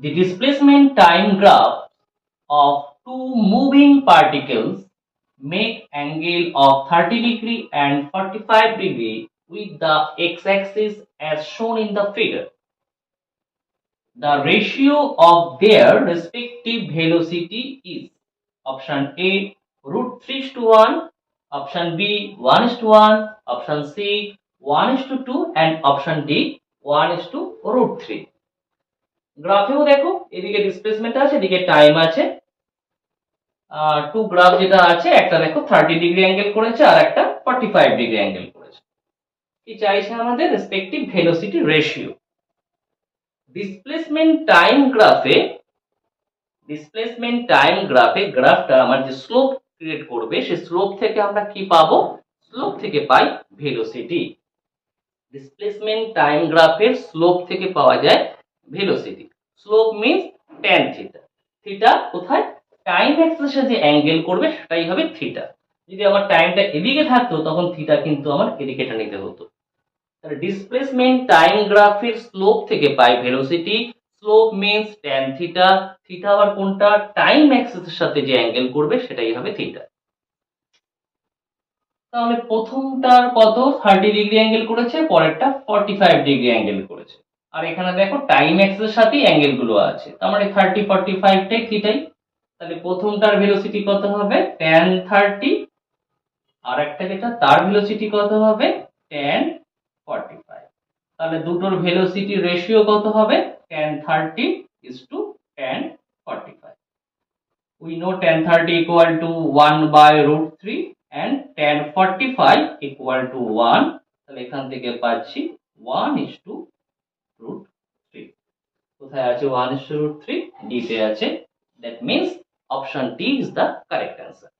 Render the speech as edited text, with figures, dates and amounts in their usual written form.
The displacement time graph of two moving particles make angle of 30 degree and 45 degree with the x-axis as shown in the figure. The ratio of their respective velocity is option A root 3:1, option B 1:1, option C 1:2 and option D 1:root 3. গ্রাফেও দেখো এদিকে displacement আছে এদিকে time আছে। Two graph যেটা আছে একটা দেখো 30 degree angle করেছে আর একটা 45 ডিগ্রি অ্যাঙ্গেল করেছে। কি চাইছে আমাদের respective velocity ratio. Displacement time গ্রাফে গ্রাফটা আমার যে স্লোপ ক্রিয়েট করবে সেই স্লোপ থেকে আমরা কি পাবো, স্লোপ থেকে পাই ভেলোসিটি। ডিসপ্লেসমেন্ট টাইম গ্রাফের স্লোপ থেকে পাওয়া যায় velocity. Slope means tan theta. Theta কোথায়, টাইম অ্যাক্সিসে যে অ্যাঙ্গেল করবে সেটাই হবে থিটা। যদি আমার টাইমটা এদিকে থাকতো তখন থিটা কিন্তু আমার এদিকে নিতে হতো। তাহলে ডিসপ্লেসমেন্ট টাইম গ্রাফের স্লোপ থেকে পাই velocity. Slope means tan theta. Theta আবার কোনটা, টাইম অ্যাক্সিসের সাথে যে অ্যাঙ্গেল করবে সেটাই হবে থিটা। তাহলে প্রথমটার কত 30 ডিগ্রি অ্যাঙ্গেল করেছে, পরেরটা 45 ডিগ্রি অ্যাঙ্গেল করেছে। আর এখানে দেখো টাইম অ্যাক্সিসের সাথেই অ্যাঙ্গেল গুলো আছে, তার মানে 30 45 টাই থিটাই। তাহলে প্রথমটার ভেলোসিটি কত হবে tan 30, আর একটা যেটা তার ভেলোসিটি কত হবে tan 45। তাহলে দুটোর ভেলোসিটি রেশিও কত হবে tan 30 tan 45। We know tan 30 equal to 1/√3 and tan 45 equal to 1. তাহলে এখান থেকে পাচ্ছি 1:√3। কোথায় আছে 1:√3? D তে আছে। That means option D is the correct answer.